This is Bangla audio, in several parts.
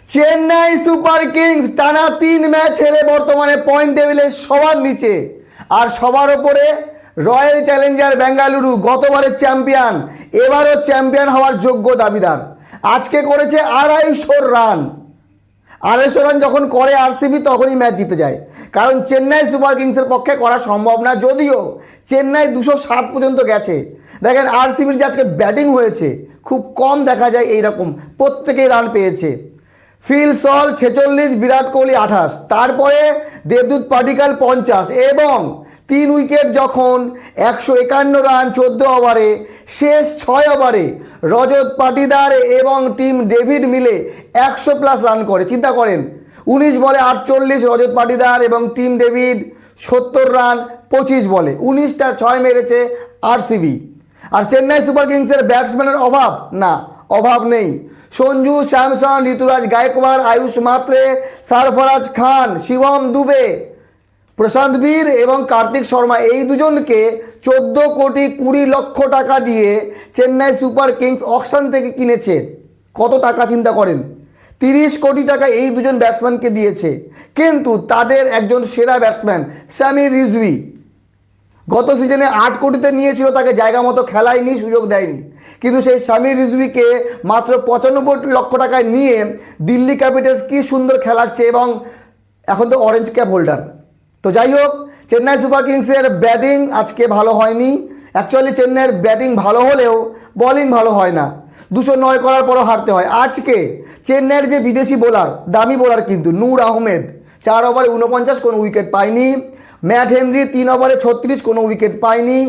চেন্নাই সুপার কিংস টানা 3 ম্যাচ হেরে বর্তমানে পয়েন্ট টেবিলে সবার নিচে, আর সবার ওপরে রয়্যাল চ্যালেঞ্জার বেঙ্গালুরু, গতবারের চ্যাম্পিয়ন, এবারও চ্যাম্পিয়ন হওয়ার যোগ্য দাবিদার। আজকে করেছে 250 রান। 250 রান যখন করে আরসিবি তখনই ম্যাচ জিতে যায়, কারণ চেন্নাই সুপার কিংসের পক্ষে করা সম্ভব না। যদিও চেন্নাই 207 পর্যন্ত গেছে। দেখেন আরসিবির যে আজকে ব্যাটিং হয়েছে, খুব কম দেখা যায় এইরকম, প্রত্যেকেই রান পেয়েছে। ফিল সল্ট 46, বিরাট কোহলি 28, তারপরে দেবদূত পাডিক্কাল 50 এবং 3 উইকেট যখন 151 রান 14 ওভারে, শেষ 6 ওভারে রজত পাটিদার এবং টিম ডেভিড মিলে 100+ রান করে। চিন্তা করেন, 19 বলে 48 রজত পাটিদার এবং টিম ডেভিড 70 রান 25 বলে, 19টা 6 মেরেছে আরসিবি। আর চেন্নাই সুপার কিংসের ব্যাটসম্যানের অভাব না, অভাব নেই। সঞ্জু স্যামসন, ঋতুরাজ গায়কোয়াড়, আয়ুষ মাত্রে, সরফরাজ খান, শিবম দুবে, প্রশান্ত বীর এবং কার্তিক শর্মা, এই দুজনকে 14 কোটি 20 লক্ষ টাকা দিয়ে চেন্নাই সুপার কিংস অকশন থেকে কিনেছে। কত টাকা চিন্তা করেন, 30 কোটি টাকা এই দুজন ব্যাটসম্যানকে দিয়েছে। কিন্তু তাদের একজন সেরা ব্যাটসম্যান সামির রিজভি গত সিজনে 8 কোটিতে নিয়েছিল, তাকে জায়গা মতো খেলায়নি, সুযোগ দেয়নি। কিন্তু সেই সামির রিজভিকে মাত্র 95 লক্ষ টাকায় নিয়ে দিল্লি ক্যাপিটালস কি সুন্দর খেলাচ্ছে, এবং এখন তো অরেঞ্জ ক্যাপ হোল্ডার। তো যাই হোক, চেন্নাই সুপার কিংসের ব্যাটিং আজকে ভালো হয়নি। অ্যাকচুয়ালি চেন্নাইয়ের ব্যাটিং ভালো হলেও বলিং ভালো হয় না, 209 করার পরও হারতে হয়। আজকে চেন্নাইয়ের যে বিদেশি বোলার, দামি বোলার কিন্তু, নূর আহমেদ 4 ওভারে 49 কোনো উইকেট পায়নি। ম্যাট হেনরি 3 ওভারে 36 কোনো উইকেট পায়নি।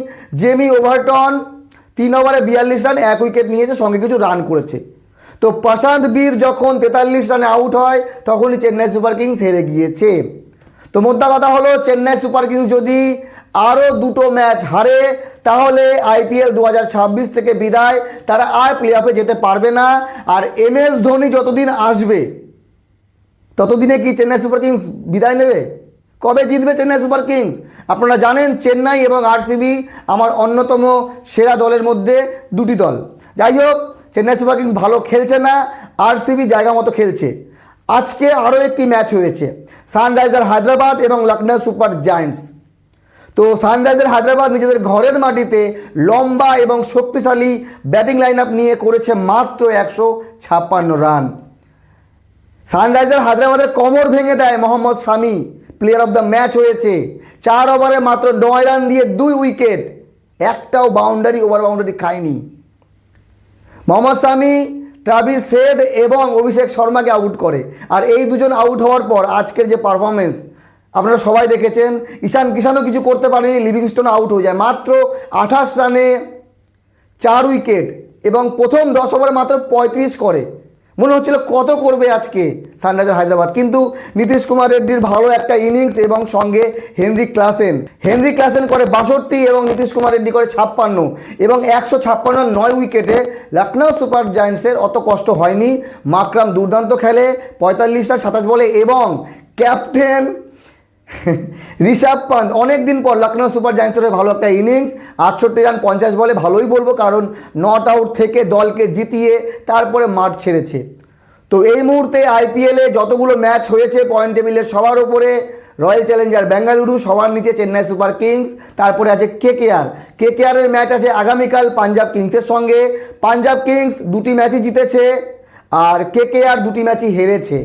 জেমি ওভারটন 3 ওভারে 42 রান 1 উইকেট নিয়েছে, সঙ্গে কিছু রান করেছে। তো প্রশান্ত বীর যখন 43 রানে আউট হয় তখনই চেন্নাই সুপার কিংস হেরে গিয়েছে। তো মোদ্দা কথা হলো, চেন্নাই সুপার কিংস যদি আরও 2টো ম্যাচ হারে তাহলে আইপিএল 2026 থেকে বিদায়, তারা আর প্লে অফে যেতে পারবে না। আর MS ধোনি যতদিন আসবে ততদিনে কি চেন্নাই সুপার কিংস বিদায় নেবে? কবে জিতবে চেন্নাই সুপার কিংস? আপনারা জানেন চেন্নাই এবং আরসিবি আমার অন্যতম সেরা দলের মধ্যে 2টি দল। যাই হোক, চেন্নাই সুপার কিংস ভালো খেলছে না, আরসিবি জায়গা মতো খেলছে। আজকে আরও একটি ম্যাচ হয়েছে, সানরাইজার হায়দ্রাবাদ এবং লখনৌ সুপার জায়ান্টস। তো সানরাইজার হায়দ্রাবাদ নিজেদের ঘরের মাটিতে লম্বা এবং শক্তিশালী ব্যাটিং লাইন আপ নিয়ে করেছে মাত্র 156 রান। সানরাইজার হায়দ্রাবাদের কোমর ভেঙে দেয় মোহাম্মদ শামি, প্লেয়ার অফ দ্য ম্যাচ হয়েছে। 4 ওভারে মাত্র 9 রান দিয়ে 2 উইকেট, একটাও বাউন্ডারি, ওভার বাউন্ডারি খায়নি। মোহাম্মদ শামি ট্রাভিস হেড এবং অভিষেক শর্মাকে আউট করে। আর এই দুজন আউট হওয়ার পর আজকের যে পারফরমেন্স আপনারা সবাই দেখেছেন, ঈশান কিষানও কিছু করতে পারেনি, লিভিংস্টোন আউট হয়ে যায় মাত্র 28 রানে 4 উইকেট এবং প্রথম 10 ওভারে মাত্র 35 করে। মনে হচ্ছিল কত করবে আজকে সানরাইজার হায়দ্রাবাদ, কিন্তু নীতিশ কুমার রেড্ডির ভালো একটা ইনিংস এবং সঙ্গে হেনরি ক্লাসেন করে 62 এবং নীতিশ কুমার রেড্ডি করে 56 এবং 156 9 উইকেটে লখনৌ সুপার জায়ান্টসের অত কষ্ট হয়নি। মাকরাম দুর্দান্ত খেলে, 45 রান 27 বলে এবং ক্যাপ্টেন ঋষভ পান্ত অনেক দিন পর লখনৌ সুপার জায়ান্টসের ভালো একটা ইনিংস, 68 রান 50 বলে, ভালোই বলবো, কারণ নট আউট থেকে দলকে জিতিয়ে তারপরে মাঠ ছেড়েছে। তো এই মুহূর্তে আইপিএলে যতগুলো ম্যাচ হয়েছে পয়েন্ট টেবিলের সবার ওপরে রয়্যাল চ্যালেঞ্জার বেঙ্গালুরু, সবার নিচে চেন্নাই সুপার কিংস, তারপরে আছে কেকেআরের ম্যাচ আছে আগামীকাল পাঞ্জাব কিংসের সঙ্গে। পাঞ্জাব কিংস 2টি ম্যাচই জিতেছে আর কেকেআর 2টি ম্যাচই হেরেছে।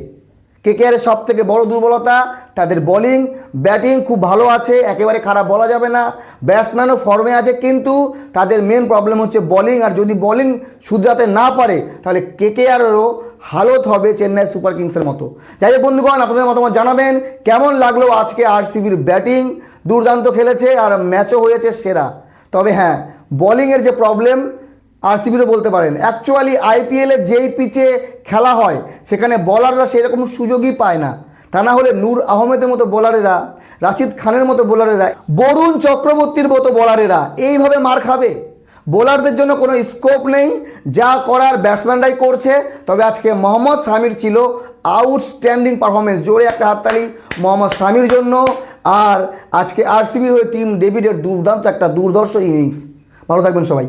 কেকেআরের সব থেকে বড় দুর্বলতা তাদের বোলিং, ব্যাটিং খুব ভালো আছে, একেবারে খারাপ বলা যাবে না, ব্যাটসম্যানও ফর্মে আছে, কিন্তু তাদের মেন প্রবলেম হচ্ছে বোলিং। আর যদি বোলিং শুধরাতে না পারে তাহলে কেকেআরেরও হালত হবে চেন্নাই সুপার কিংসের মতো। যাই হোক বন্ধুগণ, আপনাদের মতামত জানাবেন কেমন লাগলো আজকে আরসিবির ব্যাটিং। দুর্দান্ত খেলেছে আর ম্যাচও হয়েছে সেরা। তবে হ্যাঁ, বোলিংয়ের যে প্রবলেম আরসিবিরও বলতে পারেন। অ্যাকচুয়ালি আইপিএলে যেই পিচে খেলা হয় সেখানে বলাররা সেরকম সুযোগই পায় না। তা না হলে নূর আহমেদের মতো বোলারেরা, রাশিদ খানের মতো বোলারেরা, বরুণ চক্রবর্তীর মতো বোলারেরা এইভাবে মার খাবে? বোলারদের জন্য কোনো স্কোপ নেই, যা করার ব্যাটসম্যানরাই করছে। তবে আজকে মোহাম্মদ শামির ছিল আউটস্ট্যান্ডিং পারফরমেন্স, জোরে একটা হাততালি মোহাম্মদ শামির জন্য। আর আজকে আরসিবির হয়ে টিম ডেভিডের দুর্দান্ত একটা দুর্ধর্ষ ইনিংস। ভালো থাকবেন সবাই।